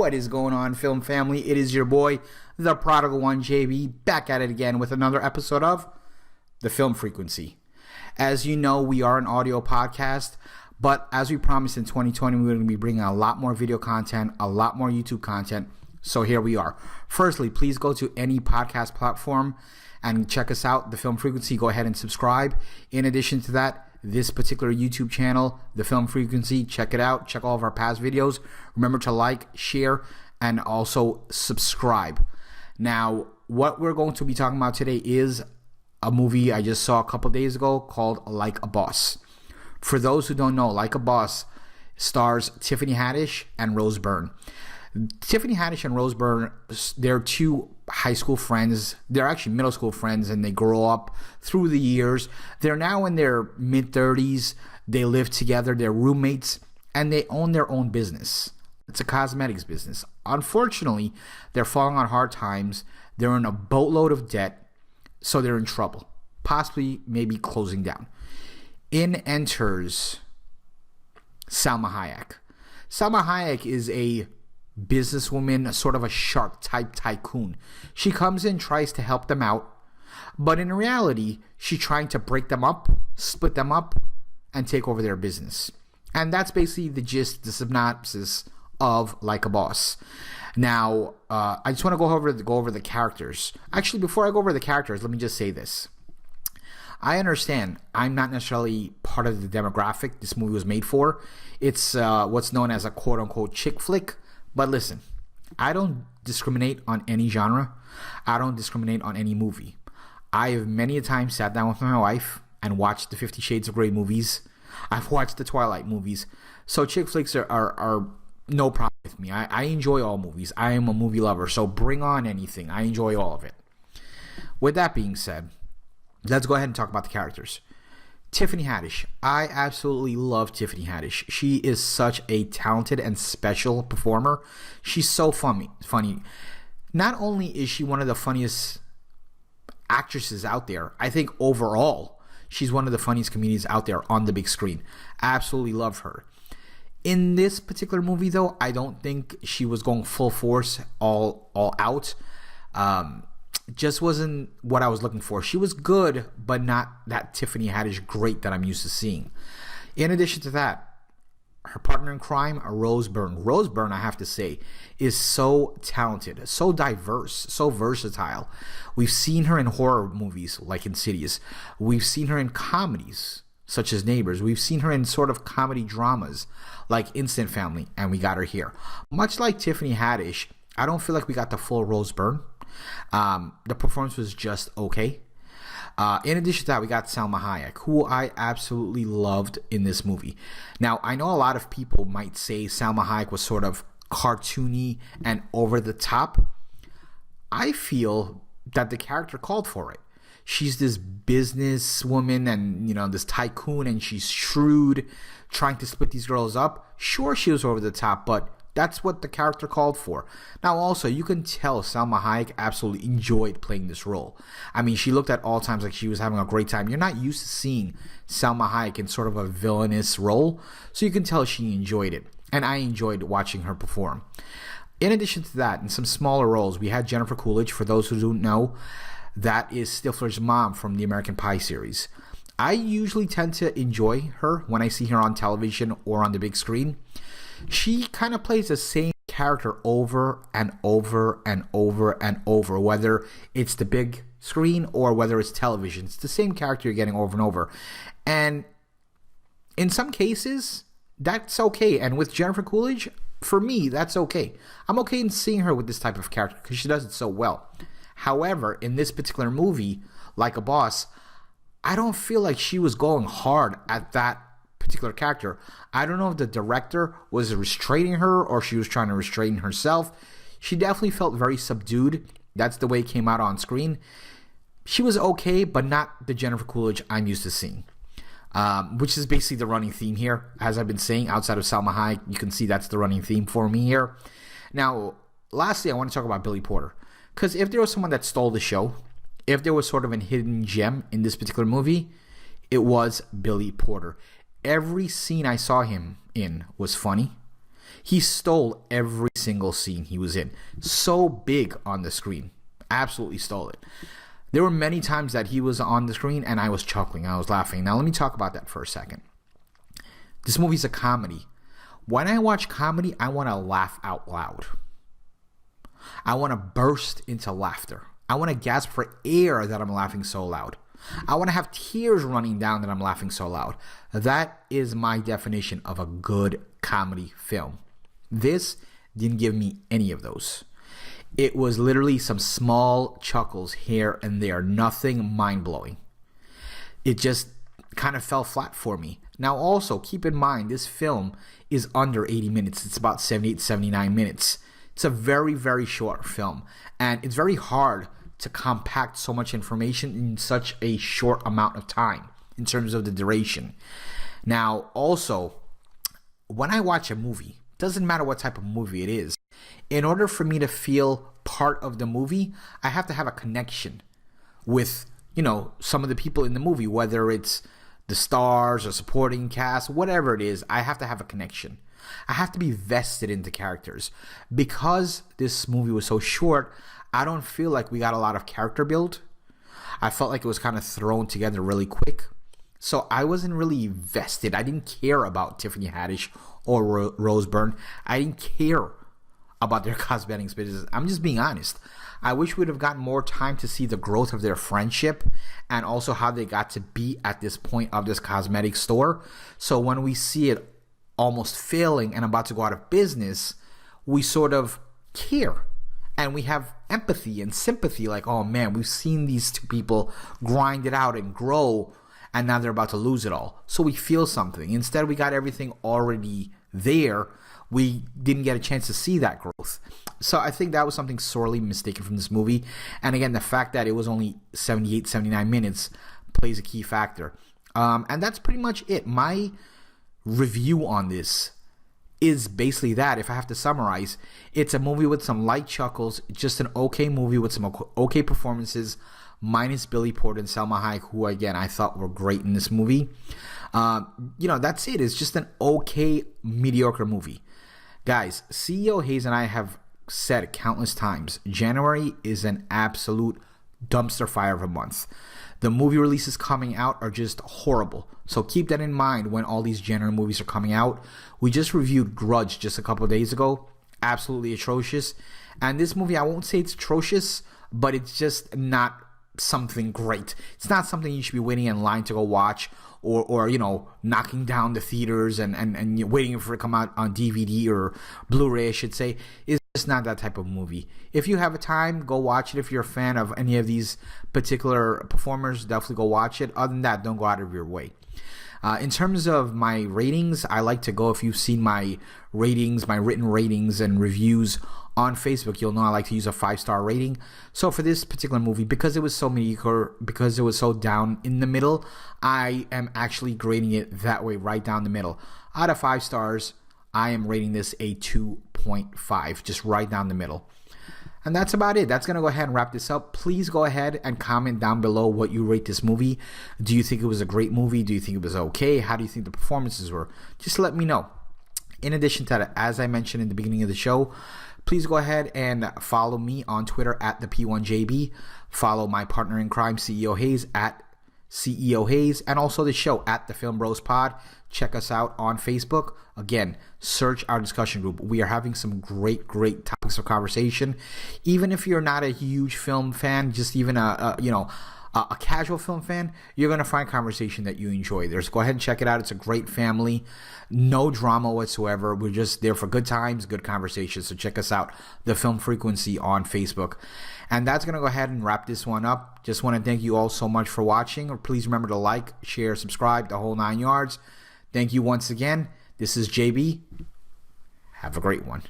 What is going on, film family? It is your boy, the prodigal one, JayB, back at it again with another episode of The Film Frequency. As you know, we are an audio podcast, but as we promised in 2020, we're going to be bringing a lot more video content, a lot more YouTube content. So here we are. Firstly, please go to any podcast platform and check us out, The Film Frequency. Go ahead and subscribe. In addition to that, this particular YouTube channel, The Film Frequency, check it out. Check all of our past videos. Remember to like, share, and also subscribe. Now, what we're going to be talking about today is a movie I just saw a couple days ago called Like a Boss. For those who don't know, Like a Boss stars Tiffany Haddish and Rose Byrne. Tiffany Haddish and Rose Byrne, they're two high school friends. They're actually middle school friends, and they grow up through the years. They're now in their mid-30s. They live together. They're roommates, and they own their own business. It's a cosmetics business. Unfortunately, they're falling on hard times. They're in a boatload of debt, so they're in trouble, possibly maybe closing down. In enters Salma Hayek. Salma Hayek is a businesswoman, sort of a shark type tycoon. She comes in, tries to help them out, but in reality, she's trying to break them up, split them up, and take over their business. And that's basically the gist, the synopsis of Like a Boss. Now, I just want to go over the characters. Actually, before I go over the characters, let me just say this. I understand I'm not necessarily part of the demographic this movie was made for. It's what's known as a quote-unquote chick flick. But listen, I don't discriminate on any genre. I don't discriminate on any movie. I have many a time sat down with my wife and watched the 50 Shades of Grey movies. I've watched the Twilight movies. So chick flicks are no problem with me. I enjoy all movies. I am a movie lover. So bring on anything. I enjoy all of it. With that being said, let's go ahead and talk about the characters. Tiffany Haddish. I absolutely love Tiffany Haddish. She is such a talented and special performer. She's so funny. Not only is she one of the funniest actresses out there, I think overall she's one of the funniest comedians out there on the big screen. Absolutely love her. In this particular movie, though, I don't think she was going full force, all out. Just wasn't what I was looking for. She was good, but not that Tiffany Haddish great that I'm used to seeing. In addition to that, her partner in crime, Rose Byrne. Rose Byrne, I have to say, is so talented, so diverse, so versatile. We've seen her in horror movies like Insidious. We've seen her in comedies such as Neighbors. We've seen her in sort of comedy dramas like Instant Family, and we got her here. Much like Tiffany Haddish, I don't feel like we got the full Rose Byrne. The performance was just okay. In addition to that, we got Salma Hayek, who I absolutely loved in this movie. Now, I know a lot of people might say Salma Hayek was sort of cartoony and over the top. I feel that the character called for it. She's this businesswoman and, this tycoon, and she's shrewd, trying to split these girls up. Sure, she was over the top, but that's what the character called for. Now, also, you can tell Salma Hayek absolutely enjoyed playing this role. I mean, she looked at all times like she was having a great time. You're not used to seeing Salma Hayek in sort of a villainous role, so you can tell she enjoyed it. And I enjoyed watching her perform. In addition to that, in some smaller roles, we had Jennifer Coolidge. For those who don't know, that is Stifler's mom from the American Pie series. I usually tend to enjoy her when I see her on television or on the big screen. She kind of plays the same character over and over and over and over, whether it's the big screen or whether it's television. It's the same character you're getting over and over. And in some cases, that's okay. And with Jennifer Coolidge, for me, that's okay. I'm okay in seeing her with this type of character because she does it so well. However, in this particular movie, Like a Boss, I don't feel like she was going hard at that particular character. I don't know if the director was restraining her or she was trying to restrain herself. She definitely felt very subdued. That's the way it came out on screen. She was okay, but not the Jennifer Coolidge I'm used to seeing. Which is basically the running theme here. As I've been saying, outside of Salma Hayek, you can see that's the running theme for me here. Now, lastly, I want to talk about Billy Porter. Because if there was someone that stole the show, if there was sort of a hidden gem in this particular movie, it was Billy Porter. Every scene I saw him in was funny. He stole every single scene he was in. So big on the screen. Absolutely stole it. There were many times that he was on the screen and I was chuckling. I was laughing. Now let me talk about that for a second. This movie's a comedy. When I watch comedy, I want to laugh out loud. I want to burst into laughter. I want to gasp for air that I'm laughing so loud. I want to have tears running down that I'm laughing so loud. That is my definition of a good comedy film. This didn't give me any of those. It was literally some small chuckles here and there, nothing mind-blowing. It just kind of fell flat for me. Now also, keep in mind, this film is under 80 minutes. It's about 78, 79 minutes. It's a very, very short film. And it's very hard to compact so much information in such a short amount of time in terms of the duration. Now, also, when I watch a movie, doesn't matter what type of movie it is, in order for me to feel part of the movie, I have to have a connection with, some of the people in the movie, whether it's the stars or supporting cast, whatever it is, I have to have a connection. I have to be vested in the characters. Because this movie was so short, I don't feel like we got a lot of character build. I felt like it was kind of thrown together really quick. So I wasn't really vested. I didn't care about Tiffany Haddish or Rose Byrne. I didn't care about their cosmetics business. I'm just being honest. I wish we'd have gotten more time to see the growth of their friendship and also how they got to be at this point of this cosmetic store. So when we see it almost failing and about to go out of business, we sort of care. And we have empathy and sympathy, like, oh man, we've seen these two people grind it out and grow, and now they're about to lose it all. So we feel something. Instead, we got everything already there. We didn't get a chance to see that growth. So I think that was something sorely mistaken from this movie. And again, the fact that it was only 78, 79 minutes plays a key factor. And that's pretty much it. My review on this is basically that. If I have to summarize, it's a movie with some light chuckles, just an okay movie with some okay performances, minus Billy Porter and Salma Hayek, who again I thought were great in this movie. That's it. It's just an okay, mediocre movie. Guys, CEO Haize and I have said countless times, January is an absolute dumpster fire of a month. The movie releases coming out are just horrible. So keep that in mind when all these January movies are coming out. We just reviewed Grudge just a couple of days ago. Absolutely atrocious. And this movie, I won't say it's atrocious, but it's just not something great. It's not something you should be waiting in line to go watch or knocking down the theaters and waiting for it to come out on DVD or Blu-ray, I should say. It's not that type of movie. If you have a time, go watch it. If you're a fan of any of these particular performers, definitely go watch it. Other than that, don't go out of your way. In terms of my ratings, I like to go, if you've seen my ratings, my written ratings and reviews on Facebook, you'll know I like to use a 5-star rating. So for this particular movie, because it was so mediocre, because it was so down in the middle, I am actually grading it that way, right down the middle. Out of 5 stars, I am rating this a 2.5, just right down the middle. And that's about it. That's going to go ahead and wrap this up. Please go ahead and comment down below what you rate this movie. Do you think it was a great movie? Do you think it was okay? How do you think the performances were? Just let me know. In addition to that, as I mentioned in the beginning of the show, please go ahead and follow me on Twitter at the P1JB. Follow my partner in crime, CEO Haize, at CEO Haize, and also the show at TheFilmBrosPod. Check us out on Facebook. Again, search our discussion group. We are having some great topics of conversation. Even if you're not a huge film fan, just even a casual film fan, you're going to find conversation that you enjoy. Go ahead and check it out. It's a great family. No drama whatsoever. We're just there for good times, good conversations. So check us out, The Film Frequency on Facebook. And that's going to go ahead and wrap this one up. Just want to thank you all so much for watching. Please remember to like, share, subscribe, the whole 9 yards. Thank you once again. This is JayB. Have a great one.